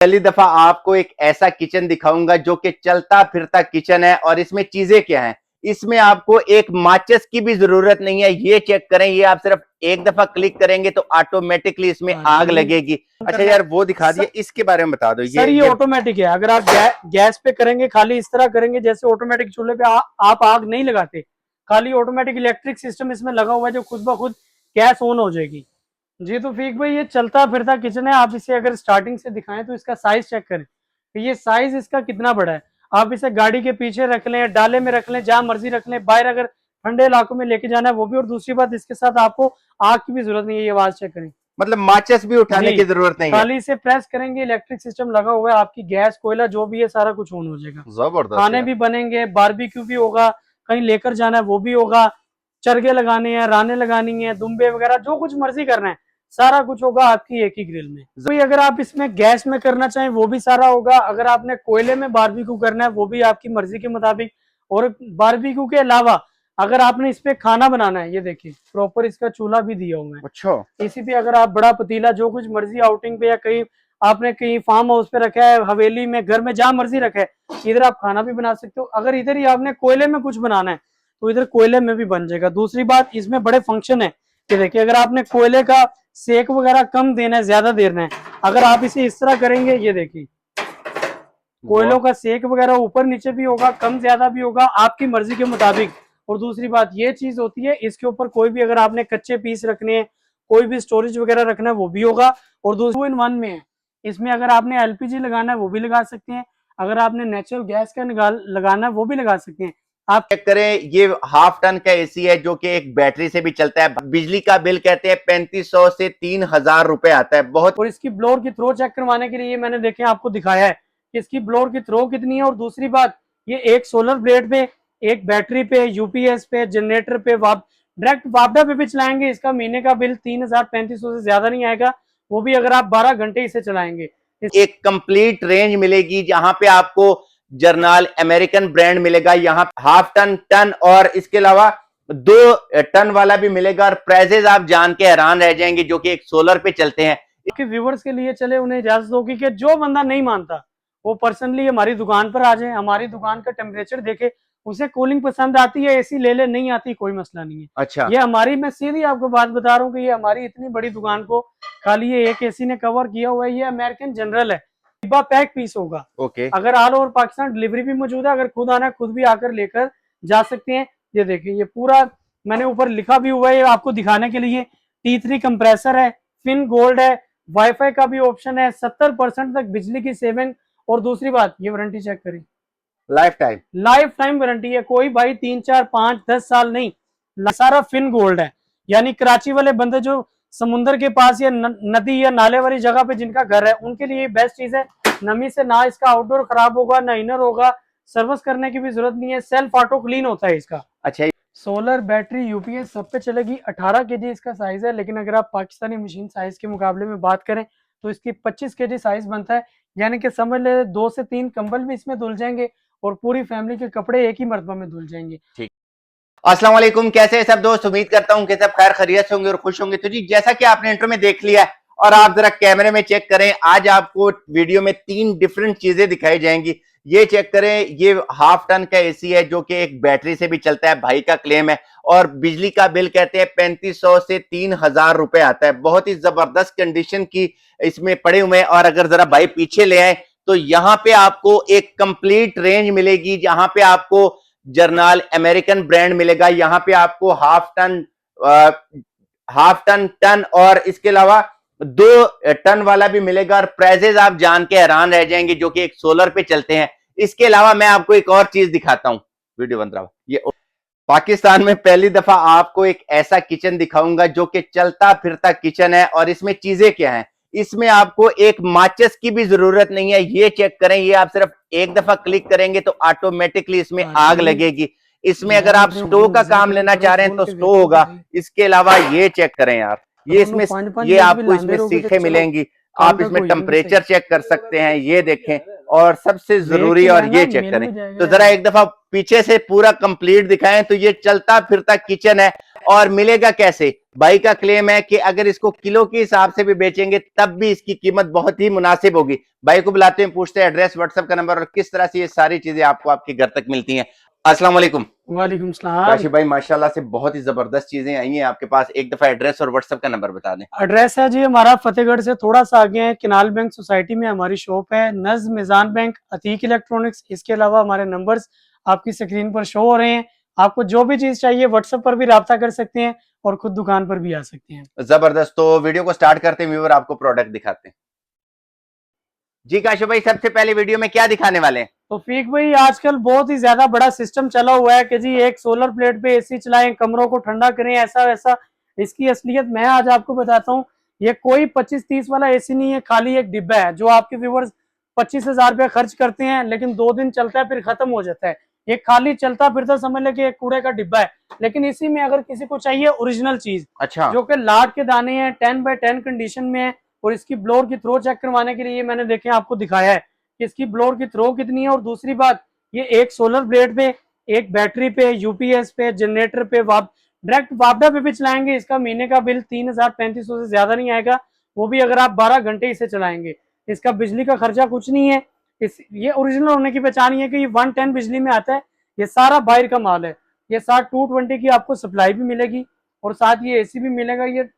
पहली दफा आपको एक ऐसा किचन दिखाऊंगा जो कि चलता फिरता किचन है। और इसमें चीजें क्या हैं, इसमें आपको एक माचिस की भी जरूरत नहीं है। ये चेक करें, ये आप सिर्फ एक दफा क्लिक करेंगे तो ऑटोमेटिकली इसमें आग लगेगी। अच्छा यार वो दिखा दिए, इसके बारे में बता दो। ये ऑटोमेटिक है। अगर आप गैस पे करेंगे, खाली इस तरह करेंगे जैसे ऑटोमेटिक चूल्हे पे आप आग नहीं लगाते, खाली ऑटोमेटिक इलेक्ट्रिक सिस्टम इसमें लगा हुआ है जो खुद ब खुद गैस ऑन हो जाएगी। जी तो फीक भाई ये चलता फिरता किचन है। आप इसे अगर स्टार्टिंग से दिखाएं तो इसका साइज चेक करें, ये साइज इसका कितना बड़ा है। आप इसे गाड़ी के पीछे रख लें, डाले में रख लें, जहां मर्जी रख लें, बाहर अगर ठंडे इलाकों में लेके जाना है वो भी। और दूसरी बात, इसके साथ आपको आग की भी जरूरत नहीं है। ये आवाज चेक करें, मतलब माचिस भी उठाने की जरूरत नहीं है। खाली इसे प्रेस करेंगे, इलेक्ट्रिक सिस्टम लगा हुआ है, आपकी गैस कोयला जो भी है सारा कुछ ऑन हो जाएगा। जबरदस्त। खाने भी बनेंगे, बारबेक्यू भी होगा, कहीं लेकर जाना है वो भी होगा, चरगे लगाने हैं, राने लगानी है, दुम्बे वगैरह जो कुछ मर्जी करना है सारा कुछ होगा आपकी एक ही ग्रिल में। तो अगर आप इसमें गैस में करना चाहें वो भी सारा होगा। अगर आपने कोयले में बारबेक्यू करना है वो भी आपकी मर्जी के मुताबिक। और बारबेक्यू के अलावा अगर आपने इस पे खाना बनाना है, ये देखिए प्रॉपर इसका चूल्हा भी दिया हुआ है। अच्छा, इसी पे अगर आप बड़ा पतीला जो कुछ मर्जी आउटिंग पे या कहीं आपने कहीं फार्म हाउस पे रखा है, हवेली में, घर में, जहां मर्जी रखा है, इधर आप खाना भी बना सकते हो। अगर इधर ही आपने कोयले में कुछ बनाना है तो इधर कोयले में भी बन जाएगा। दूसरी बात, इसमें बड़े फंक्शन है कि देखिए, अगर आपने कोयले का सेक वगैरह कम देना है, ज्यादा देना है, अगर आप इसे इस तरह करेंगे, ये देखिए कोयलों का सेक वगैरह ऊपर नीचे भी होगा, कम ज्यादा भी होगा, आपकी मर्जी के मुताबिक। और दूसरी बात ये चीज होती है, इसके ऊपर कोई भी अगर आपने कच्चे पीस रखने हैं, कोई भी स्टोरेज वगैरह रखना है वो भी होगा। और 2-in-1 में है। इसमें अगर आपने एलपीजी लगाना है वो भी लगा सकते हैं, अगर आपने नेचुरल गैस का लगाना है वो भी लगा सकते हैं। आप चेक करें, ये हाफ टन का एसी है जो कि एक बैटरी से भी चलता है। बिजली का बिल कहते हैं 3500 से 3000 रुपए आता है बहुत। और इसकी ब्लोअर की थ्रो चेक करवाने के लिए मैंने देखे आपको दिखाया है कि इसकी ब्लोअर की थ्रो कितनी है। और दूसरी बात, ये एक सोलर ब्लेड पे, एक बैटरी पे, यूपीएस पे, जनरेटर पे, डायरेक्ट वापडा पे भी चलाएंगे, इसका महीने का बिल 3000-3500 से ज्यादा नहीं आएगा, वो भी अगर आप 12 घंटे इसे चलाएंगे। एक कंप्लीट रेंज मिलेगी जहां पे आपको जर्नल अमेरिकन ब्रांड मिलेगा, यहाँ हाफ टन, टन और इसके अलावा 2 टन वाला भी मिलेगा। और प्राइजेस आप जान के हैरान रह जाएंगे जो कि एक सोलर पे चलते हैं। व्यूवर्स के लिए चले, उन्हें इजाजत होगी कि जो बंदा नहीं मानता वो पर्सनली हमारी दुकान पर आ जाए, हमारी दुकान का टेम्परेचर देखे, उसे कूलिंग पसंद आती है, एसी ले ले, नहीं आती कोई मसला नहीं है। अच्छा, ये हमारी, मैं सीधी आपको बात बता रहा हूँ कि ये हमारी इतनी बड़ी दुकान को खाली ये एक एसी ने कवर किया हुआ है। ये अमेरिकन जनरल है, डिब्बा पैक पीस होगा। ओके। अगर ऑल ओवर पाकिस्तान डिलीवरी भी मौजूद है, अगर खुद आना है खुद भी आकर लेकर जा सकते हैं। ये देखिए, ये पूरा मैंने ऊपर लिखा भी हुआ है आपको दिखाने के लिए। T3 कंप्रेसर है, फिन गोल्ड है, वाईफाई का भी ऑप्शन है, 70% तक बिजली की सेविंग। और दूसरी बात, ये वारंटी चेक करें, लाइफ टाइम वारंटी है। कोई भाई 3, 4, 5, 10 साल नहीं, सारा फिन गोल्ड है। यानी कराची वाले बंदे जो समुंदर के पास या नदी या नाले वाली जगह पे जिनका घर है, उनके लिए बेस्ट चीज है। नमी से ना इसका आउटडोर खराब होगा ना इनर होगा, सर्विस करने की भी जरूरत नहीं है, सेल्फ ऑटो क्लीन होता है इसका। अच्छा, सोलर, बैटरी, यूपीएस सब पे चलेगी। 18 केजी इसका साइज है, लेकिन अगर आप पाकिस्तानी मशीन साइज के मुकाबले में बात करें तो इसकी 25 केजी साइज बनता है। यानी कि समझ ले 2 से 3 कंबल भी इसमें धुल जाएंगे और पूरी फैमिली के कपड़े एक ही मरतबा में धुल जाएंगे। ठीक। अस्सलाम वालेकुम, कैसे हैं सब दोस्त? उम्मीद करता हूं कि सब खैर खैरियत से होंगे और खुश होंगे। तो जी, जैसा कि आपने इंट्रो में देख लिया है और आप जरा कैमरे में चेक करें, आज आपको वीडियो में 3 डिफरेंट चीजें दिखाई जाएंगी। ये चेक करें, ये हाफ टन का एसी है जो कि एक बैटरी से भी चलता है, भाई का क्लेम है। और बिजली का बिल कहते हैं 3500 से 3000 रुपए आता है। बहुत ही जबरदस्त कंडीशन की इसमें पड़े हुए हैं। और अगर जरा भाई पीछे ले आए तो यहाँ पे आपको एक कंप्लीट रेंज मिलेगी जहां पे आपको जर्नल अमेरिकन ब्रांड मिलेगा, यहाँ पे आपको हाफ टन, टन और इसके अलावा 2 टन वाला भी मिलेगा। और प्राइजेस आप जान के हैरान रह जाएंगे जो कि एक सोलर पे चलते हैं। इसके अलावा मैं आपको एक और चीज दिखाता हूं, वीडियो बंद रहा। ये पाकिस्तान में पहली दफा आपको एक ऐसा किचन दिखाऊंगा जो कि चलता फिरता किचन है। और इसमें चीजें क्या हैं, इसमें आपको एक माचिस की भी जरूरत नहीं है। ये चेक करें, ये आप सिर्फ एक दफा क्लिक करेंगे तो ऑटोमेटिकली इसमें आग लगेगी। इसमें अगर आप स्टोव का काम लेना चाह रहे हैं तो स्टोव होगा। इसके अलावा ये चेक करें यार, ये इसमें ये आपको इसमें सीखें मिलेंगी। आप इसमें टेम्परेचर चेक कर सकते हैं, ये देखें। और सबसे जरूरी, और ये चेक करें, तो जरा एक दफा पीछे से पूरा कंप्लीट दिखाएं तो ये चलता फिरता किचन है। और मिलेगा कैसे? भाई का क्लेम है कि अगर इसको किलो के हिसाब से भी बेचेंगे तब भी इसकी कीमत बहुत ही मुनासिब होगी। भाई को बुलाते हैं, पूछते हैं एड्रेस, व्हाट्सएप का नंबर और किस तरह से ये सारी चीजें आपको आपके घर तक मिलती हैं। अस्सलाम वालेकुम। वालेकुम सलाम। काशिफ भाई माशाल्लाह से बहुत ही जबरदस्त चीजें आई हैं आपके पास। एक दफा एड्रेस और व्हाट्सएप का नंबर बता दें। एड्रेस है जी हमारा फतेहगढ़ से थोड़ा सा आगे है, किनाल बैंक सोसाइटी में हमारी शॉप है। नज़्म मिजान बैंक, अतीक इलेक्ट्रॉनिक्स। इसके अलावा हमारे नंबर्स आपकी स्क्रीन पर शो हो रहे हैं। आपको जो भी चीज चाहिए व्हाट्सएप पर भी राब्ता कर सकते हैं और खुद दुकान पर भी आ सकते हैं। जबरदस्त। तो वीडियो को स्टार्ट करते हैं व्यूअर, आपको प्रोडक्ट दिखाते हैं। जी काशिफ भाई, सबसे पहले वीडियो में क्या दिखाने वाले हैं? तो फीक भाई आजकल बहुत ही ज्यादा बड़ा सिस्टम चला हुआ है कि जी एक सोलर प्लेट पे एसी चलाएं, कमरों को ठंडा करें, ऐसा वैसा। इसकी असलियत मैं आज आपको बताता हूँ। ये कोई 25-30 वाला एसी नहीं है, खाली एक डिब्बा है जो आपके व्यूवर्स 25,000 रुपया खर्च करते हैं, लेकिन 2 दिन चलता है फिर खत्म हो जाता है। ये खाली चलता फिरता समझ ले कि एक कूड़े का डिब्बा है। लेकिन इसी में अगर किसी को चाहिए ओरिजिनल चीज, अच्छा, जो कि लाट के दाने हैं, 10x10 कंडीशन में है, और इसकी ब्लोर की थ्रो चेक करवाने के लिए मैंने देखे आपको दिखाया है कि इसकी ब्लोर की थ्रो कितनी है। और दूसरी बात, ये एक सोलर प्लेट पे, एक बैटरी पे, यूपीएस पे, जनरेटर पे, डायरेक्ट वापडा पे भी चलाएंगे। इसका महीने का बिल 3,000-3,500 से ज्यादा नहीं आएगा, वो भी अगर आप 12 घंटे इसे चलाएंगे। इसका बिजली का खर्चा कुछ नहीं है। ये ओरिजिनल होने की पहचान ये है कि ये 110 बिजली में आता है। ये सारा बाहर का माल है। ये साथ 220 की आपको सप्लाई भी मिलेगी और साथ ये एसी भी मिलेगा। ये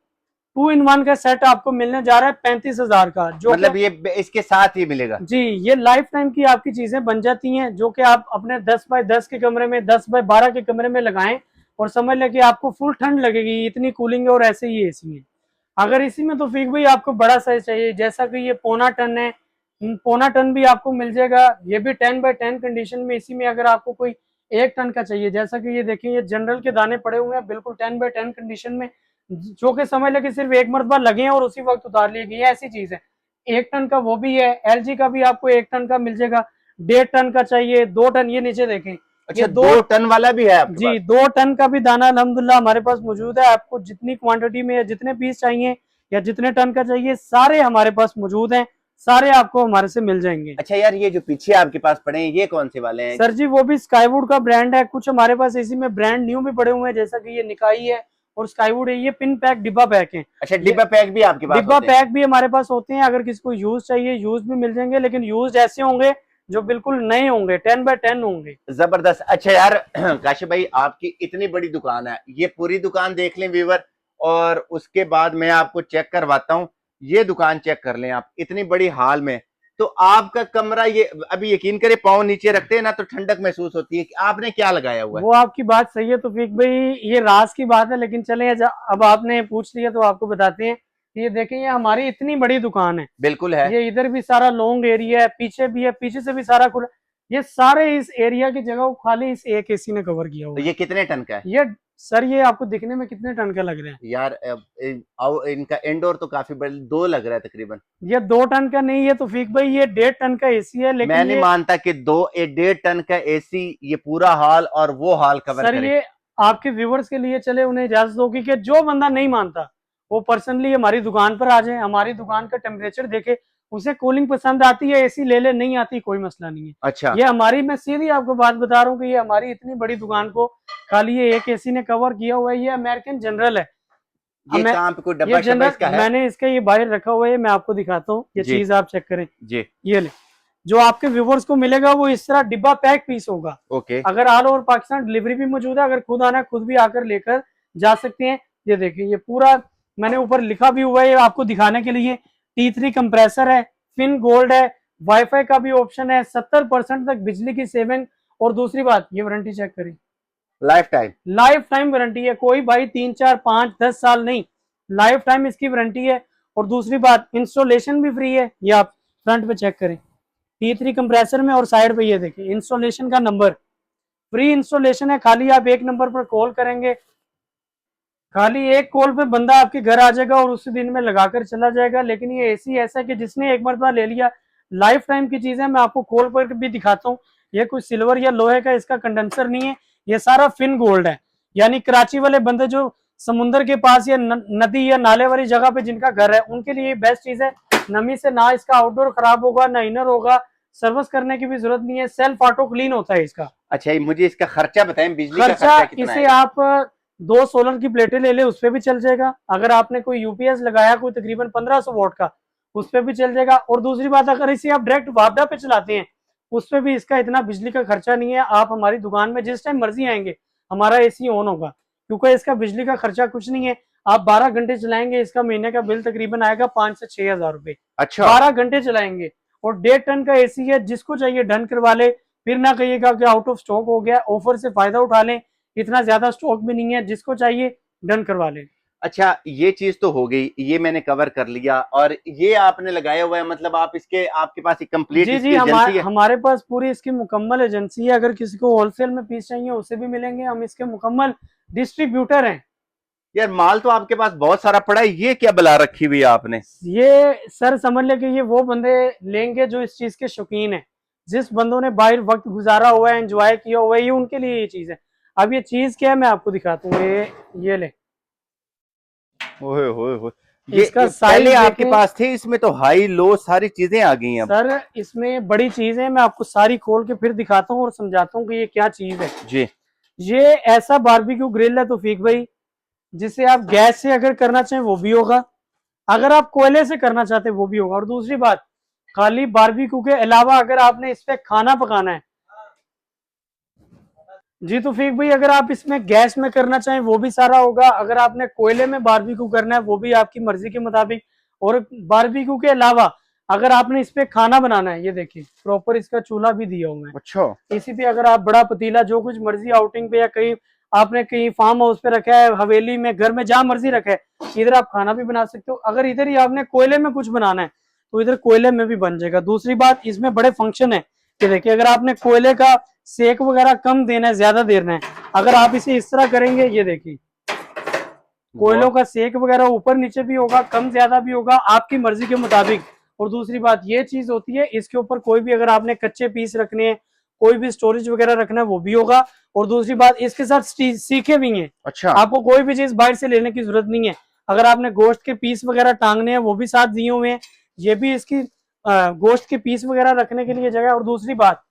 2-in-1 का सेट आपको मिलने जा रहा है 35,000 का, जो मतलब ये इसके साथ ही मिलेगा? जी, ये लाइफ टाइम की आपकी चीजें बन जाती हैं, जो कि आप अपने 10x10 के कमरे में, 10x12 के कमरे में लगाएं और समझ लें कि आपको फुल ठंड लगेगी, इतनी कूलिंग है। और ऐसे ही एसी है। अगर इसी में तो फीक भाई आपको बड़ा साइज चाहिए, जैसा कि ये 1.25 टन है, 1.25 टन भी आपको मिल जाएगा। ये भी 10x10 कंडीशन में। इसी में अगर आपको कोई 1 टन का चाहिए, जैसा कि ये देखिए, ये जनरल के दाने पड़े हुए हैं बिल्कुल 10x10 कंडीशन में, जो कि समझ लें कि सिर्फ एक मरतबा लगे हैं और उसी वक्त उतार लिए गए, ऐसी चीज है। 1 टन का वो भी है। एलजी का भी आपको 1 टन का मिल जाएगा। 1.5 टन का चाहिए, 2 टन, ये नीचे देखें। अच्छा, ये 2 टन वाला भी है आपके जी, पास? 2 टन का भी दाना अल्हम्दुलिल्लाह हमारे पास मौजूद है। आपको जितनी क्वांटिटी में, जितने पीस चाहिए या जितने टन का चाहिए, सारे हमारे पास मौजूद हैं। सारे आपको हमारे से मिल जाएंगे। अच्छा यार, ये जो पीछे आपके पास पड़े हैं ये कौन से वाले हैं? सर जी, वो भी स्काईवुड का ब्रांड है। कुछ हमारे पास इसी में ब्रांड न्यू भी पड़े हुए हैं, जैसा कि ये निकाई है और स्काईवुड है। ये पिन पैक डिब्बा पैक है। अच्छा, डिब्बा पैक भी आपके पास डिब्बा होते हैं? पैक भी हमारे पास होते हैं। अगर किसी को यूज चाहिए, यूज भी मिल जाएंगे, लेकिन यूज ऐसे होंगे जो बिल्कुल नए होंगे, 10x10 होंगे। जबरदस्त। अच्छा यार काशिफ भाई, आपकी इतनी बड़ी दुकान है, ये पूरी दुकान देख लें व्यूअर, और उसके बाद मैं आपको चेक करवाता हूँ। ये दुकान चेक कर लें आप, इतनी बड़ी हाल में। तो आपका कमरा, ये अभी यकीन करें पाँव नीचे रखते हैं ना तो ठंडक महसूस होती है। कि आपने क्या लगाया हुआ है? वो आपकी बात सही है तौफीक भाई, ये राज की बात है, लेकिन चले अब आपने पूछ लिया तो आपको बताते हैं। ये देखें, ये हमारी इतनी बड़ी दुकान है। बिल्कुल है। ये इधर भी सारा लॉन्ग एरिया है, पीछे भी है, पीछे से भी सारा खुला। ये सारे इस एरिया की जगह को खाली इस एक एसी ने कवर किया हुआ तो है। ये कितने टन का है? ये सर, ये आपको दिखने में कितने टन का लग रहा है? यार इनका इंडोर तो काफी बड़ा 2 लग रहा है तकरीबन। ये 2 टन का नहीं है तौफीक भाई, ये 1.5 टन का एसी है। मैं लेकिन नहीं ये मानता कि 1.5 टन का एसी ये पूरा हॉल और वो हॉल कवर सर, करे। ये आपके व्यूवर्स के लिए चले, उन्हें इजाजत होगी कि जो बंदा नहीं मानता वो पर्सनली हमारी दुकान पर आ जाए, हमारी दुकान का टेम्परेचर देखे। उसे कूलिंग पसंद आती है, एसी ले ले, नहीं आती कोई मसला नहीं है। अच्छा, ये हमारी, मैं सीधी आपको बात बता रहा हूँ कि ये हमारी इतनी बड़ी दुकान को खाली ये एक एसी ने कवर किया हुआ है। ये अमेरिकन जनरल है। ये मैं कहाँ पे कोई ये डब्बा शब्बा इसका जनरल, है? मैंने इसका ये बाहर रखा हुआ है, मैं आपको दिखाता हूँ। ये जी चीज आप चेक करें। जी। ये ले, जो आपके व्यूवर्स को मिलेगा वो इस तरह डिब्बा पैक पीस होगा। ओके। अगर ऑल ओवर पाकिस्तान डिलीवरी भी मौजूद है, अगर खुद आना है खुद भी आकर लेकर जा सकते हैं। ये देखिए, ये पूरा मैंने ऊपर लिखा भी हुआ है ये आपको दिखाने के लिए। T3 कंप्रेसर है, फिन गोल्ड है, वाईफाई का भी ऑप्शन है, 70% तक बिजली की सेविंग। और दूसरी बात, ये वारंटी चेक करें, life time. Life time warranty है। कोई भाई 3, 4, 5, 10 साल नहीं, लाइफ टाइम इसकी वारंटी है। और दूसरी बात, इंस्टॉलेशन भी फ्री है। ये आप फ्रंट पे चेक करें, T3 कंप्रेसर में, और साइड पे ये देखिए इंस्टॉलेशन का नंबर, फ्री इंस्टॉलेशन है। खाली आप एक नंबर पर कॉल करेंगे, खाली एक कॉल पे बंदा आपके घर आ जाएगा और उसी दिन में लगाकर चला जाएगा। लेकिन ये एसी ऐसा है कि जिसने एक मरतबा ले लिया, लाइफ टाइम की चीज है। मैं आपको कॉल पर भी दिखाता हूँ। ये कोई सिल्वर या लोहे का इसका कंडेंसर नहीं है, ये सारा फिन गोल्ड है। यानी कराची वाले बंदे जो समुंदर के पास या नदी या नाले वाली जगह पे जिनका घर है, उनके लिए बेस्ट चीज है। नमी से ना इसका आउटडोर खराब होगा, ना इनर होगा, सर्विस करने की भी जरूरत नहीं है, सेल्फ ऑटो क्लीन होता है इसका। अच्छा, मुझे इसका खर्चा बताएं, बिजली का खर्चा खर्चा कितना इसे है? आप 2 सोलर की प्लेटें ले ले, उस पे भी चल जाएगा। अगर आपने कोई यूपीएस लगाया कोई तकरीबन 1500 वोल्ट का, उस पे भी चल जाएगा। और दूसरी बात, अगर इसे आप डायरेक्ट वापडा पे चलाते हैं, उस पे भी इसका इतना बिजली का खर्चा नहीं है। आप हमारी दुकान में जिस टाइम मर्जी आएंगे, हमारा एसी ऑन होगा, क्योंकि इसका बिजली का खर्चा कुछ नहीं है। आप 12 घंटे चलाएंगे, इसका महीने का बिल तकरीबन आएगा 5 से 6 हजार रुपए। अच्छा, 12 घंटे चलाएंगे। और 1.5 टन का एसी है, जिसको चाहिए डन करवा ले, फिर ना कहिएगा कि आउट ऑफ स्टॉक हो गया। ऑफर से फायदा उठा लें, इतना ज्यादा स्टॉक भी नहीं है, जिसको चाहिए डन करवा लें। अच्छा, ये चीज तो हो गई, ये मैंने कवर कर लिया। और ये आपने लगाया हुआ है, मतलब आप इसके, आपके पास एक कंप्लीट जी इसकी जी, एजेंसी है? हमारे पास पूरी इसकी मुकम्मल एजेंसी है। अगर किसी को होलसेल में पीस चाहिए उसे भी मिलेंगे, हम इसके मुकम्मल डिस्ट्रीब्यूटर हैं। यार माल तो आपके पास बहुत सारा पड़ा है, ये क्या बला रखी हुई है आपने? ये सर समझ ले कि ये वो बंदे लेंगे जो इस चीज के शौकीन है, जिस बंदों ने बाहर वक्त गुजारा हुआ है, एंजॉय किया हुआ है, ये उनके लिए ये चीज है। अब ये चीज क्या है मैं आपको दिखाता हूँ। ये ले, ओए होए होए, इसका ये साइज पहले आपके देखें पास थे, इसमें तो हाई लो सारी चीजें आ गई हैं अब। सर। इसमें बड़ी चीज है, मैं आपको सारी खोल के फिर दिखाता हूँ और समझाता हूँ कि ये क्या चीज है। जी, ये ऐसा बारबेक्यू ग्रिल है तौफीक भाई, जिसे आप गैस से अगर करना चाहें वो भी होगा, अगर आप कोयले से करना चाहते हैं वो भी होगा। और दूसरी बात, खाली बारबेक्यू के अलावा अगर आपने इस पे खाना पकाना है, जी तौफीक भाई, अगर आप इसमें गैस में करना चाहें वो भी सारा होगा। अगर आपने कोयले में बारबेक्यू करना है वो भी आपकी मर्जी के मुताबिक। और बारबेक्यू के अलावा अगर आपने इस पे खाना बनाना है, ये देखिए प्रॉपर इसका चूल्हा भी दिया हुआ है। अच्छा, इसी पे अगर आप बड़ा पतीला जो कुछ मर्जी आउटिंग पे या कहीं आपने कहीं फार्म हाउस पे रखा है, हवेली में, घर में, जहां मर्जी रखा है, इधर आप खाना भी बना सकते हो। अगर इधर ही आपने कोयले में कुछ बनाना है तो इधर कोयले में भी बन जाएगा। दूसरी बात, इसमें बड़े फंक्शन है कि देखिए, अगर आपने कोयले का सेक वगैरह कम देना है, ज्यादा देना है, अगर आप इसे इस तरह करेंगे, ये देखिए कोयलों का सेक वगैरह ऊपर नीचे भी होगा, कम ज्यादा भी होगा, आपकी मर्जी के मुताबिक। और दूसरी बात ये चीज होती है, इसके ऊपर कोई भी अगर आपने कच्चे पीस रखने हैं, कोई भी स्टोरेज वगैरह रखना है वो भी होगा। और दूसरी बात, इसके साथ सीखे भी हैं। अच्छा, आपको कोई भी चीज बाहर से लेने की जरूरत नहीं है। अगर आपने गोश्त के पीस वगैरह टांगने हैं वो भी साथ दिए हुए हैं। ये भी इसकी गोश्त के पीस वगैरह रखने के लिए जगह। और दूसरी बात,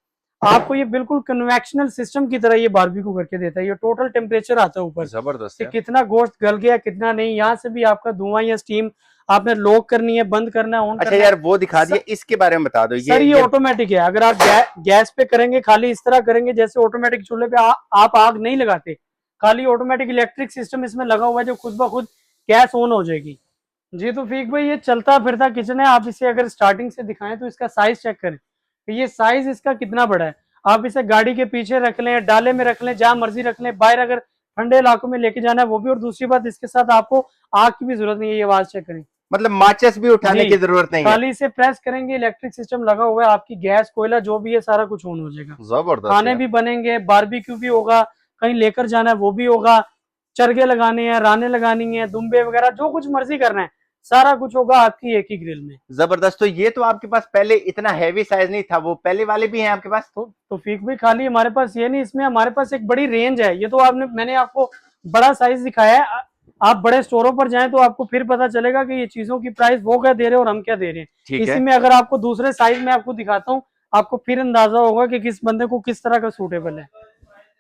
आपको ये बिल्कुल कन्वेक्शनल सिस्टम की तरह ये बारबेक्यू करके देता है। ये टोटल टेम्परेचर आता है ऊपर जबरदस्त कि है। कितना गोश्त गल गया कितना नहीं। यहाँ से भी आपका धुआं या स्टीम आपने लॉक करनी है, बंद करना है, ऑन अच्छा करना यार, है। वो दिखा दिए, इसके बारे में बता दो। सर ये ऑटोमेटिक है। अगर आप गैस पे करेंगे, खाली इस तरह करेंगे जैसे ऑटोमेटिक चूल्हे पे आप आग नहीं लगाते, खाली ऑटोमेटिक इलेक्ट्रिक सिस्टम इसमें लगा हुआ है जो खुद ब खुद गैस ऑन हो जाएगी। जी तो फीक भाई, ये चलता फिरता किचन है। आप इसे अगर स्टार्टिंग से दिखाएं तो इसका साइज चेक करें, ये साइज इसका कितना बड़ा है। आप इसे गाड़ी के पीछे रख लें, डाले में रख लें, जहां मर्जी रख लें, बाहर अगर ठंडे इलाकों में लेके जाना है वो भी। और दूसरी बात, इसके साथ आपको आग की भी जरूरत नहीं है। ये आवाज चेक करें, मतलब माचिस भी उठाने की जरूरत नहीं है? खाली इसे प्रेस करेंगे, इलेक्ट्रिक सिस्टम लगा हुआ है, आपकी गैस कोयला जो भी है सारा कुछ ऑन हो जाएगा। जबरदस्त खाने यार। भी बनेंगे, बारबेक्यू भी होगा, कहीं लेकर जाना है वो भी होगा, चरगे लगाने हैं, राने लगानी है, दुम्बे वगैरह जो कुछ मर्जी करना है सारा कुछ होगा आपकी एक ही ग्रिल में। जबरदस्त। तो ये तो आपके पास पहले इतना हैवी साइज नहीं था, वो पहले वाले भी हैं आपके पास? तो फीक भी खाली हमारे पास ये नहीं, इसमें हमारे पास एक बड़ी रेंज है। ये तो मैंने आपको बड़ा साइज दिखाया है। आप बड़े स्टोरों पर जाएं तो आपको फिर पता चलेगा कि ये चीजों की प्राइस वो क्या दे रहे हैं और हम क्या दे रहे हैं। ठीक इसी है। में अगर आपको दूसरे साइज में आपको दिखाता हूँ, आपको फिर अंदाजा होगा कि किस बंदे को किस तरह का सूटेबल है।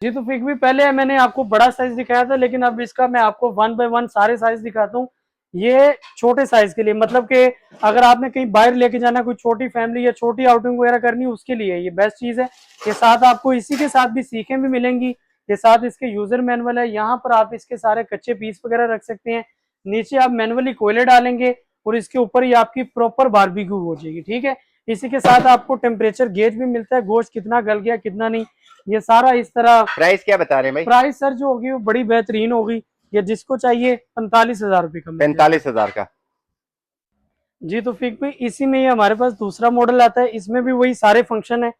जी तो फिक भी, पहले मैंने आपको बड़ा साइज दिखाया था, लेकिन अब इसका मैं आपको 1 बाय 1 सारे साइज दिखाता हूँ। ये छोटे साइज के लिए, मतलब कि अगर आपने कहीं बाहर लेके जाना, कोई छोटी फैमिली या छोटी आउटिंग वगैरह करनी, उसके लिए ये बेस्ट चीज है। ये साथ आपको इसी के साथ भी सीखें भी मिलेंगी। ये साथ इसके यूजर मैनुअल है, यहाँ पर आप इसके सारे कच्चे पीस वगैरह रख सकते हैं। नीचे आप मैनुअली कोयले डालेंगे और इसके ऊपर ही आपकी प्रॉपर बारबेक्यू हो जाएगी। ठीक है, इसी के साथ आपको टेम्परेचर गेज भी मिलता है, गोश्त कितना गल गया कितना नहीं, ये सारा इस तरह। प्राइस क्या बता रहे हैं भाई? प्राइस सर जो होगी वो बड़ी बेहतरीन होगी। ये जिसको चाहिए 45,000 रुपये का। 45,000 का? जी तो फिक भाई, इसी में ये हमारे पास दूसरा मॉडल आता है। इसमें भी वही सारे फंक्शन है,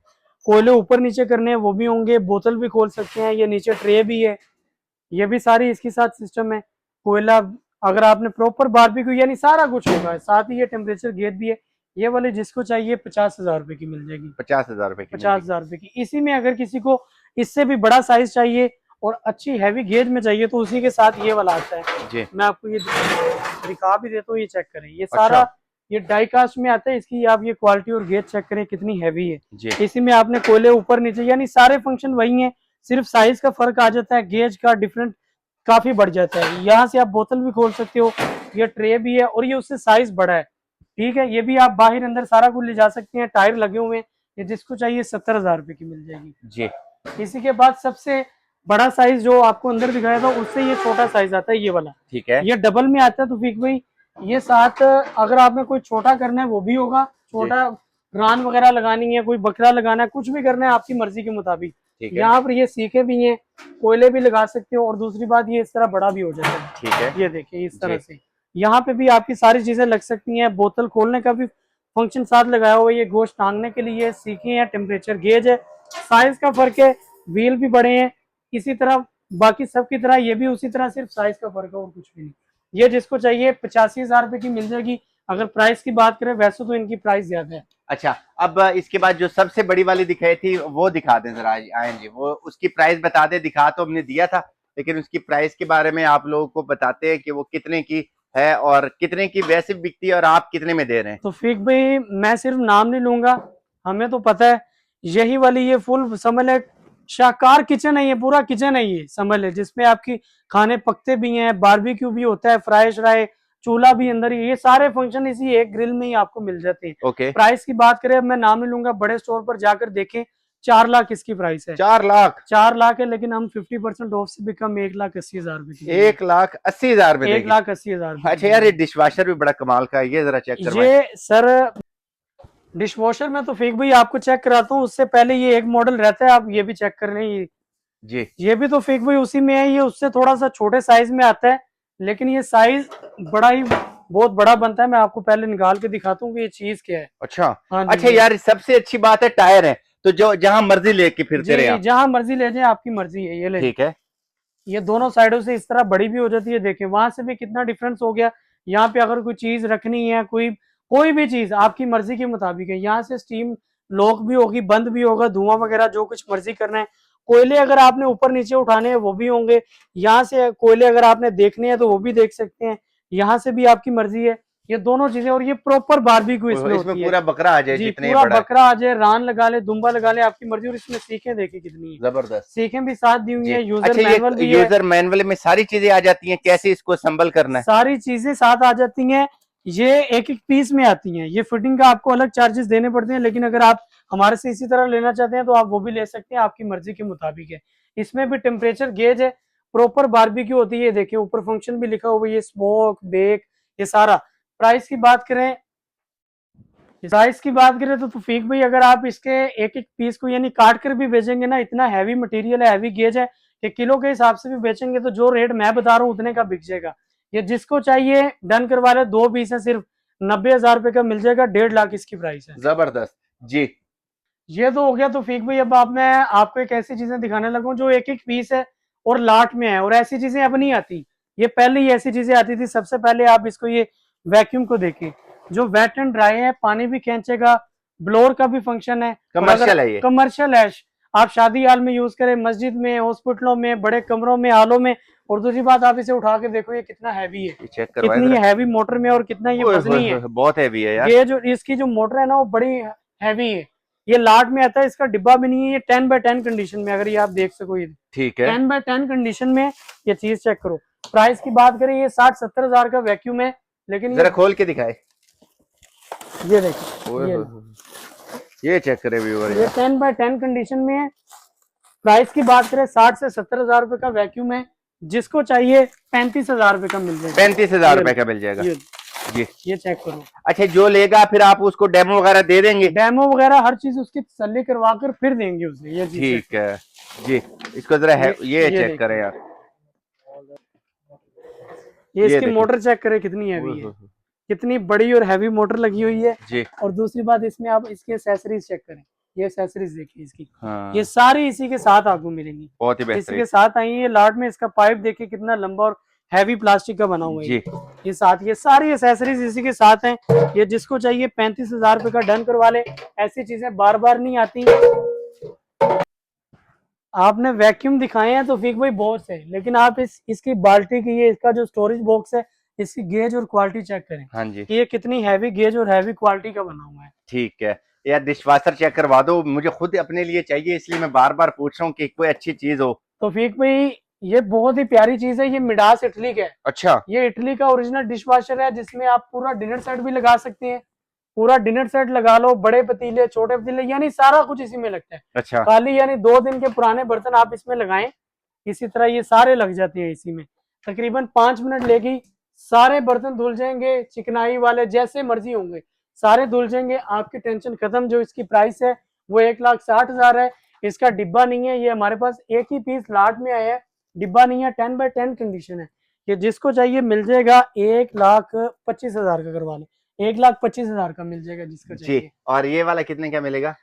कोयले ऊपर नीचे करने हैं वो भी होंगे, बोतल भी खोल सकते हैं, ये नीचे ट्रे भी है, ये भी सारी इसके साथ सिस्टम है। कोयला अगर आपने प्रॉपर बारबेक्यू यानी सारा कुछ होगा, साथ ही ये टेम्परेचर गेज भी है। ये वाले जिसको चाहिए 50,000 रुपये की मिल जाएगी। 50,000 रुपए की? 50,000 रुपये की। इसी में अगर किसी को इससे भी बड़ा साइज चाहिए और अच्छी हैवी गेज में चाहिए तो उसी के साथ ये वाला आता है जी। मैं आपको ये दिखा भी देता हूँ, ये चेक करें। ये सारा ये डाई कास्ट में आता है, इसकी आप ये क्वालिटी और गेज चेक करें कितनी हैवी है जी। इसी में आपने कोयले ऊपर नीचे यानी सारे फंक्शन वही हैं, सिर्फ साइज का फर्क आ जाता है, गेज का डिफरेंट काफी बढ़ जाता है। यहाँ से आप बोतल भी खोल सकते हो, ये ट्रे भी है और ये उससे साइज बड़ा है। ठीक है, ये भी आप बाहर अंदर सारा कुछ ले जा सकते हैं। टायर लगे हुए हैं, ये जिसको चाहिए 70,000 रुपए की मिल जाएगी जी। इसी के बाद सबसे बड़ा साइज जो आपको अंदर दिखाया था उससे ये छोटा साइज आता है, ये वाला। ठीक है, ये डबल में आता है तौफीक भाई। ये साथ अगर आपने कोई छोटा करना है वो भी होगा, छोटा रान वगैरह लगानी है, कोई बकरा लगाना है, कुछ भी करना है आपकी मर्जी के मुताबिक। ठीक है, यहाँ पर ये सीखे भी हैं, कोयले भी लगा सकते हो और दूसरी बात ये इस तरह बड़ा भी हो जाता है। ठीक है, ये देखिए इस तरह से यहाँ पे भी आपकी सारी चीजें लग सकती हैं। बोतल खोलने का भी फंक्शन साथ लगाया हुआ है, ये गोश्त टांगने के लिए, सीखे हैं, टेम्परेचर गेज है, साइज का फर्क है, व्हील भी बड़े हैं। इसी तरह बाकी सब की तरह ये भी उसी तरह, सिर्फ साइज का फर्क है और कुछ भी नहीं। ये जिसको चाहिए 85,000 रुपए की मिल जाएगी। अगर प्राइस की बात करें वैसे तो इनकी प्राइस ज्यादा है। अच्छा, अब इसके बाद जो सबसे बड़ी वाली दिखाई थी वो दिखा दें जरा आयन जी, वो उसकी प्राइस बता दें। दिखा तो हमने दिया था, लेकिन उसकी प्राइस के बारे में आप लोगों को बताते हैं कि वो कितने की है और कितने की वैसे बिकती है और आप कितने में दे रहे हैं। तो फीक भाई मैं सिर्फ नाम नहीं लूंगा, हमें तो पता है। यही वाली ये फुल समझ ले शाकार किचन है, ये पूरा किचन है ये समझ ले, जिसमें आपकी खाने पकते भी हैं, बारबेक्यू भी होता है, फ्राई श्राई, चूल्हा भी अंदर ही। ये सारे फंक्शन इसी एक ग्रिल में ही आपको मिल जाते हैं। ओके, प्राइस की बात करें, मैं नाम नहीं लूंगा, बड़े स्टोर पर जाकर देखें 4 लाख इसकी प्राइस है। 4 लाख? 4 लाख है, लेकिन हम 50% ऑफ से भी कम 1,80,000 रुपए की। 1,80,000 में 1,80,000। अच्छा यार, ये डिश वॉशर भी बड़ा कमाल का है, ये जरा चेक करवाएं। ये सर डिश वॉशर में तो फेक भाई आपको चेक कराता हूँ, उससे पहले ये एक मॉडल रहता है, आप ये भी चेक कर लें। जी, ये भी तो फेक भाई उसी में है, ये उससे थोड़ा सा छोटे साइज में आता है, लेकिन ये साइज बड़ा ही बहुत बड़ा बनता है। मैं आपको पहले निकाल के दिखाता हूँ कि ये चीज क्या है। अच्छा। हाँ अच्छा यार, सबसे अच्छी बात है टायर है, तो जो जहां मर्जी लेके फिरते रहे आप। जहां मर्जी ले जाए, आपकी मर्जी है। ये ले, ठीक है, ये दोनों साइडों से इस तरह बड़ी भी हो जाती है। देखें वहां से भी कितना डिफरेंस हो गया। यहाँ पे अगर कोई चीज रखनी है, कोई भी चीज आपकी मर्जी के मुताबिक है। यहाँ से स्टीम लॉक भी होगी, बंद भी होगा, धुआं वगैरह जो कुछ मर्जी करना है। कोयले अगर आपने ऊपर नीचे उठाने हैं वो भी होंगे। यहाँ से कोयले अगर आपने देखने हैं तो वो भी देख सकते हैं। यहाँ से भी आपकी मर्जी है। ये दोनों चीजें, और ये प्रॉपर बारबेक्यू इसमें होती है। पूरा बकरा आ जाए, जी जितने पूरा बड़ा बकरा आ जाए, रान लगा ले, दुम्बा लगा ले, आपकी मर्जी। और इसमें सीखें देखिए कितनी है, जबरदस्त सीखें भी साथ दी हुई है, यूजर अच्छा, मैनुअल भी है। यूजर मैनुअल में सारी चीजें आ जाती हैं, कैसे इसको संभल करना है? सारी चीजें साथ आ जाती हैं। ये एक एक पीस में आती हैं। ये फिटिंग का आपको अलग चार्जेस देने पड़ते हैं, लेकिन अगर आप हमारे से इसी तरह लेना चाहते हैं तो आप वो भी ले सकते हैं, आपकी मर्जी के मुताबिक है। इसमें भी टेम्परेचर गेज है, प्रॉपर बारबेक्यू होती है। देखिए ऊपर फंक्शन भी लिखा हुआ है, ये स्मोक बेक, ये सारा। प्राइस की बात करें, तो तौफीक भाई अगर आप इसके एक एक पीस को यानी काट कर भी बेचेंगे ना, इतना हैवी मटेरियल है, हैवी गेज है कि किलो के हिसाब से भी बेचेंगे तो जो रेट मैं बता रहा हूँ उतने का बिक जाएगा। ये जिसको चाहिए डन करवा ले, 2 पीस है, सिर्फ 90,000 रुपए का मिल जाएगा। 1.5 लाख इसकी प्राइस है। जबरदस्त जी। ये तो हो गया तौफीक भाई। अब मैं आपको एक ऐसी चीजें दिखाने लगा जो एक एक पीस है और लाट में है, और ऐसी चीजें अब नहीं आती। ये पहले ही ऐसी चीजें आती थी। सबसे पहले आप इसको ये वैक्यूम को देखिए, जो वेट एंड ड्राई है, पानी भी खींचेगा, ब्लोअर का भी फंक्शन है, कमर्शियल है ये? कमर्शियल है। आप शादी हाल में यूज करें, मस्जिद में, हॉस्पिटलों में, बड़े कमरों में, हालों में। और दूसरी बात, आप इसे उठा के देखो ये कितना हैवी है, चेक कितनी हैवी मोटर में, और कितना ये वजनी है। बहुत हैवी है यार। ये जो इसकी जो मोटर है ना वो बड़ी हैवी है। ये लाट में आता है, इसका डिब्बा भी नहीं है। ये 10x10 कंडीशन में, अगर ये आप देख सको, ये ठीक है, 10x10 कंडीशन में ये चीज चेक करो। प्राइस की बात करें, ये 60-70 हजार का वैक्यूम है, लेकिन जरा खोल के दिखाए। ये देखिए, ये चेक करे व्यूअर, ये 10x10 कंडीशन में है। प्राइस की बात करें 60 से 70 हजार रुपए का वैक्यूम है। जिसको चाहिए 35,000 रुपए का मिल जाएगा। 35,000 रुपए का मिल जाएगा जी। ये चेक करो। अच्छा, जो लेगा फिर आप उसको डेमो वगैरह दे देंगे? डेमो वगैरह हर चीज उसकी तसल्ली करवा कर फिर देंगे उसे। ये ठीक है जी। इसको जरा ये चेक करें यार, ये इसकी मोटर चेक करें कितनी हैवी है, कितनी बड़ी और हैवी मोटर लगी हुई है जी। और दूसरी बात, इसमें आप इसके एक्सेसरीज चेक करें। ये एक्सेसरीज देखिए इसकी, हाँ। ये सारी इसी के साथ आपको मिलेंगी, बहुत ही बेहतरीन। इसी के साथ आई है। लाट में इसका पाइप देखिए कितना लंबा और हैवी प्लास्टिक का बना हुआ है जी। ये साथ, ये सारी एक्सेसरीज इसी के साथ हैं। ये जिसको चाहिए 35,000 रुपए का डन करवा ले। ऐसी चीजें बार बार नहीं आती। आपने वैक्यूम दिखाए हैं तो फीक भाई बहुत से, लेकिन आप इसकी बाल्टी की, ये इसका जो स्टोरेज बॉक्स है, इसकी गेज और क्वालिटी चेक करें। हाँ जी, ये कितनी हैवी गेज और हैवी क्वालिटी का बना हुआ है। ठीक है यार, डिशवाशर चेक करवा दो, मुझे खुद अपने लिए चाहिए, इसलिए मैं बार बार पूछ रहा हूँ कि कोई अच्छी चीज हो। तो फीक भाई ये बहुत ही प्यारी चीज है, ये मिडास इटली का है। अच्छा, ये इटली का ओरिजिनल डिश वॉशर है, जिसमें आप पूरा डिनर सेट भी लगा सकते हैं। पूरा डिनर सेट लगा लो, बड़े पतीले छोटे पतीले यानी सारा कुछ इसी में लगता है। अच्छा, खाली यानी 2 दिन के पुराने बर्तन आप इसमें लगाएं, इसी तरह ये सारे लग जाते हैं इसी में। तकरीबन 5 मिनट लेगी, सारे बर्तन धुल जाएंगे, चिकनाई वाले जैसे मर्जी होंगे सारे धुल जाएंगे, आपकी टेंशन खत्म। जो इसकी प्राइस है वो 1,60,000 है। इसका डिब्बा नहीं है, ये हमारे पास एक ही पीस लाट में आया है, डिब्बा नहीं है, 10x10 कंडीशन है। ये जिसको चाहिए मिल जाएगा, 1,25,000 का करवा ले, 1,25,000 का मिल जाएगा जिसको जी। चाहिए। और ये वाला कितने का मिलेगा?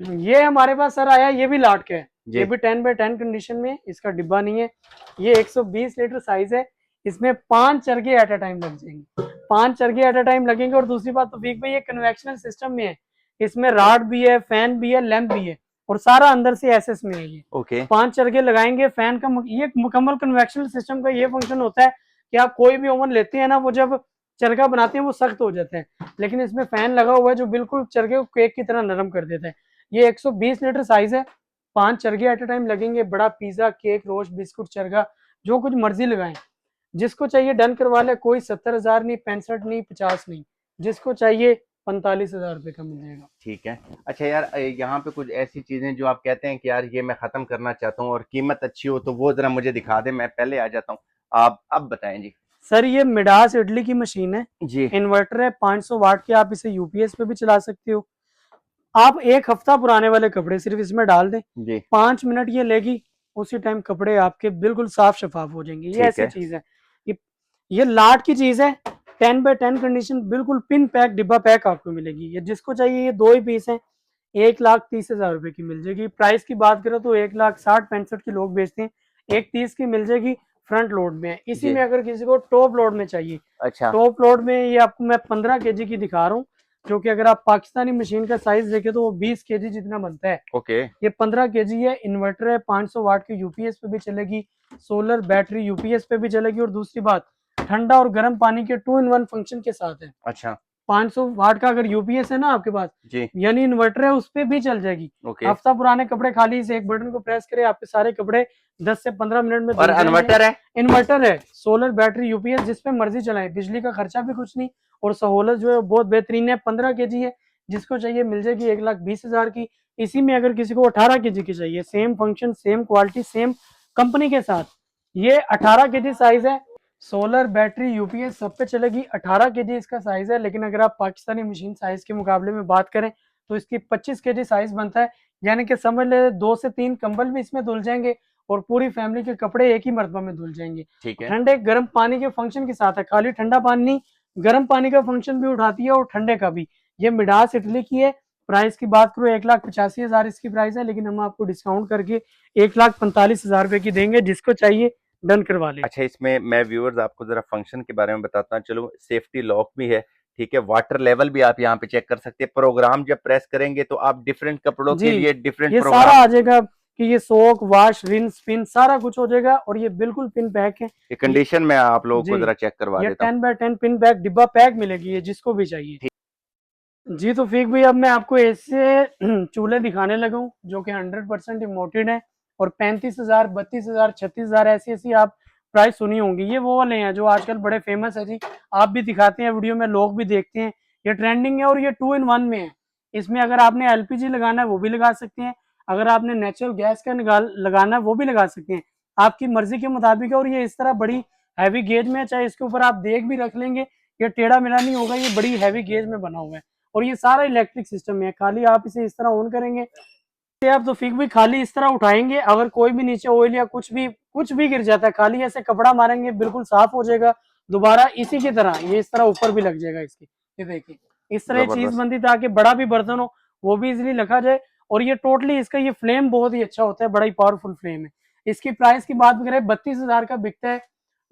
ये हमारे पास सर आया, ये भी लाट का है, जी। ये भी 10x10 कंडीशन में, इसका डिब्बा नहीं है। ये 120 लीटर साइज है, इसमें 5 चरखे एट अ टाइम लग जाएंगे, 5 चरखे एट अ टाइम लगेंगे। और दूसरी बात तो फीक भाई, ये कन्वेक्शनल सिस्टम में है, इसमें राड भी है, फैन भी है, लैंप भी है, और सारा अंदर से एसएस में है। ये ओके, 5 चरखे लगाएंगे, फैन का ये मुकम्मल कन्वेक्शनल सिस्टम का ये फंक्शन होता है कि आप कोई भी ओवन लेते हैं ना, वो जब चरखा बनाते हैं वो सख्त हो जाता है, लेकिन इसमें फैन लगा हुआ है जो बिल्कुल चरखे को केक की तरह नरम कर देता है। ये 120 लीटर साइज है, 5 चरखे एट अ टाइम लगेंगे, बड़ा पिज्जा, केक, रोस्ट, बिस्कुट, चरखा, जो कुछ मर्जी लगाएं। जिसको चाहिए डन करवा ले, कोई 70,000 नहीं, 65 नहीं, 50 नहीं, जिसको चाहिए 45,000 रुपए का मिल जाएगा। ठीक है। अच्छा यार, यहाँ पे कुछ ऐसी चीजें जो आप कहते हैं कि यार ये मैं खत्म करना चाहता हूँ और कीमत अच्छी हो, तो वो जरा मुझे दिखा दे, मैं पहले आ जाता हूँ। आप अब बताएं जी। सर ये मिडास इडली की मशीन है, जी, इन्वर्टर है 500 वाट की, आप इसे यूपीएस पे भी चला सकते हो। आप 1 हफ्ता पुराने वाले कपड़े सिर्फ इसमें डाल दें, जी, 5 मिनट ये लेगी, उसी टाइम कपड़े आपके बिल्कुल साफ शफाफ हो जाएंगे। ये ठीक ऐसी है। चीज है, ये ये लाट की चीज है, 10x10 कंडीशन, बिल्कुल पिन पैक डिब्बा पैक आपको मिलेगी। ये जिसको चाहिए, ये 2 ही पीस हैं, 1,30,000 रुपए की मिल जाएगी। प्राइस की बात करो तो 1,60,65 की लोग बेचते हैं, 1,30 की मिल जाएगी, फ्रंट लोड में है। इसी जी, में अगर किसी को टॉप लोड में चाहिए, अच्छा, टॉप लोड में ये आपको मैं 15 केजी की दिखा रहा हूँ, जो कि अगर आप पाकिस्तानी मशीन का साइज देखें तो वो 20 केजी जितना बनता है। ओके, ये 15 केजी है, इन्वर्टर है, 500 वाट की, यूपीएस पे भी चलेगी, सोलर बैटरी यूपीएस पे भी चलेगी, और दूसरी बात ठंडा और गर्म पानी के 2 in 1 फंक्शन के साथ है। अच्छा, 500 वाट का अगर यूपीएस है ना आपके पास, जी, यानी इन्वर्टर है, उस पे भी चल जाएगी। ओके। हफ्ता पुराने कपड़े खाली इस एक बटन को प्रेस करे, आपके सारे कपड़े 10 से 15 मिनट में और धुल जाएंगे। इन्वर्टर है? इन्वर्टर है, सोलर बैटरी यूपीएस, जिसपे मर्जी चलाएं, बिजली का खर्चा भी कुछ नहीं, और सहूलत जो है बहुत बेहतरीन है। 15 केजी है, जिसको चाहिए मिल जाएगी 1,20,000 की। इसी में अगर किसी को 18 केजी की चाहिए, same function, same quality, same company के साथ, ये 18 केजी साइज है, सोलर बैटरी यूपीएस सब पे चलेगी, 18 केजी इसका साइज है। लेकिन अगर आप पाकिस्तानी मशीन साइज के मुकाबले में बात करें तो इसकी 25 केजी साइज बनता है, यानी कि समझ ले 2 से 3 कंबल भी इसमें धुल जाएंगे, और पूरी फैमिली के कपड़े एक ही मरतबा में धुल जाएंगे। ठीक है। ठंडे गर्म पानी के फंक्शन के साथ है, खाली ठंडा पानी नहीं, गर्म पानी का फंक्शन भी उठाती है, और ठंडे का भी। ये मिडास इटली की है। प्राइस की बात करो 1,85,000 इसकी प्राइस है, लेकिन हम आपको डिस्काउंट करके 1,45,000 रुपए की देंगे, जिसको चाहिए डन करवा ले। अच्छा, इसमें मैं व्यूअर्स आपको जरा फंक्शन के बारे में बताता हूँ। चलो, सेफ्टी लॉक भी है, ठीक है, वाटर लेवल भी आप यहाँ पे चेक कर सकते हैं। प्रोग्राम जब प्रेस करेंगे तो आप डिफरेंट कपड़ों जी, के लिए डिफरेंट ये सारा प्रोग्राम। आ जाएगा कि ये सोक, वाश, रिन, स्पिन सारा कुछ हो जाएगा, और ये बिल्कुल पिन पैक है। ये कंडीशन में आप लोगों को जी, जरा चेक करवा ये देता हूँ। 10x10 पिन पैक डिब्बा पैक मिलेगी, ये जिसको भी चाहिए। जी तो फीक भाई, अब मैं आपको ऐसे चूल्हे दिखाने लगा हूँ जो कि 100% इम्पोर्टेड है, और 35,000, 32,000, 36,000 ऐसी ऐसी आप प्राइस सुनी होंगी। ये वो वाले हैं जो आजकल बड़े फेमस है जी, आप भी दिखाते हैं वीडियो में, लोग भी देखते हैं। ये ट्रेंडिंग है, और ये 2 in 1 में है। इसमें अगर आपने एलपीजी लगाना है वो भी लगा सकते हैं, अगर आपने नेचुरल गैस का लगाना है वो भी लगा सकते हैं, आपकी मर्जी के मुताबिक है। और ये इस तरह बड़ी हैवी गेज में है, चाहे इसके ऊपर आप देख भी रख लेंगे, ये टेढ़ा मेढ़ा नहीं होगा, ये बड़ी हैवी गेज में बना हुआ है। और ये सारा इलेक्ट्रिक सिस्टम है, खाली आप इसे इस तरह ऑन करेंगे, आप तो फिक भी खाली इस तरह उठाएंगे, अगर कोई भी नीचे ऑयल या कुछ भी गिर जाता है, खाली ऐसे कपड़ा मारेंगे बिल्कुल साफ हो जाएगा। दोबारा इसी की तरह ये इस तरह ऊपर भी लग जाएगा इसके, ये देखिए इस तरह चीज जबरदस्त। बनती, ताकि बड़ा भी बर्तन हो वो भी इजिली रखा जाए। और ये टोटली इसका ये फ्लेम बहुत ही अच्छा होता है, बड़ा ही पावरफुल फ्लेम है। इसकी प्राइस की बात करें 32,000 का बिकता है,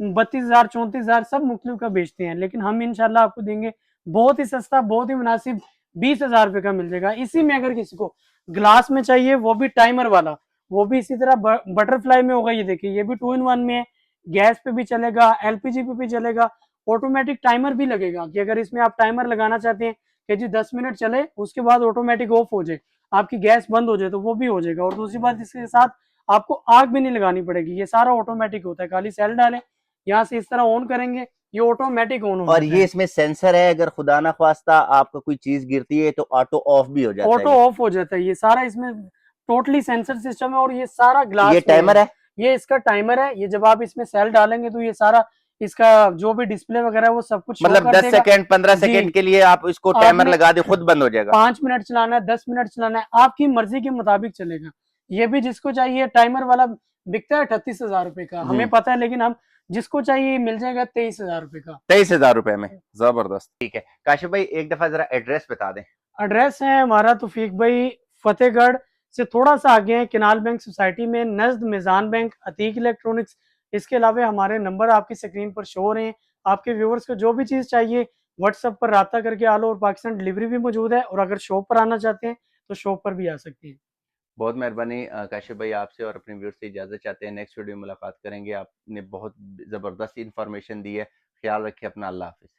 32,000, 34,000 सब मुख्तलिफ का बेचते हैं, लेकिन हम इंशाल्लाह आपको देंगे बहुत ही सस्ता, बहुत ही मुनासिब, 20,000 रुपए का मिल जाएगा। इसी में अगर किसी को ग्लास में चाहिए, वो भी टाइमर वाला, वो भी इसी तरह बटरफ्लाई में होगा। ये देखिए ये भी 2 in 1 में है, गैस पे भी चलेगा, एलपीजी पे भी चलेगा, ऑटोमेटिक टाइमर भी लगेगा कि अगर इसमें आप टाइमर लगाना चाहते हैं कि जी 10 मिनट चले, उसके बाद ऑटोमेटिक ऑफ हो जाए, आपकी गैस बंद हो जाए, तो वो भी हो जाएगा। और दूसरी बात, इसके साथ आपको आग भी नहीं लगानी पड़ेगी, ये सारा ऑटोमेटिक होता है। खाली सेल डालें, यहाँ से इस तरह ऑन करेंगे, ये ऑटोमेटिक ऑन हो और जाता ये है। इसमें सेंसर है, अगर खुदा ना ख्वास्ता आपको कोई चीज गिरती है तो ऑटो ऑफ भी हो जाता ऑटो है। ऑफ हो जाता है, ये सारा इसमें टोटली सेंसर सिस्टम है और ये सारा ये ग्लास में टाइमर है। ये इसका टाइमर है। ये जब आप इसमें सेल डालेंगे तो ये सारा इसका जो भी डिस्प्ले वगैरह है वो सब कुछ शो मतलब कर 10 देगा। सेकंड 15 जी, सेकंड के लिए आप इसको टाइमर आपने लगा दे, खुद बंद हो जाएगा। 5 मिनट चलाना है, 10 मिनट चलाना है, आपकी मर्जी के मुताबिक चलेगा। ये भी जिसको चाहिए टाइमर वाला बिकता है 38,000 रुपए का, हमें पता है, लेकिन हम जिसको चाहिए मिल जाएगा 23,000 रुपए का। 23,000 रुपए में, जबरदस्त। ठीक है काशिफ भाई, एक दफा जरा एड्रेस बता दें। एड्रेस है हमारा तौफीक भाई, फतेहगढ़ से थोड़ा सा आगे है, केनाल बैंक सोसाइटी में, नजद मिजान बैंक, अतीक इलेक्ट्रॉनिक्स। इसके अलावा हमारे नंबर आपकी स्क्रीन पर शो हो रहे हैं। आपके व्यूवर्स को जो भी चीज़ चाहिए व्हाट्सएप पर रब्ता करके ऑल ओवर पाकिस्तान डिलीवरी भी मौजूद है, और अगर शॉप पर आना चाहते हैं तो शॉप पर भी आ सकते हैं। बहुत मेहरबानी काशिफ भाई आपसे, और अपने व्यूअर्स से इजाजत चाहते हैं। नेक्स्ट वीडियो में मुलाकात करेंगे। आपने बहुत जबरदस्त इंफॉर्मेशन दी है। ख्याल रखिए अपना, अल्लाह हाफिज।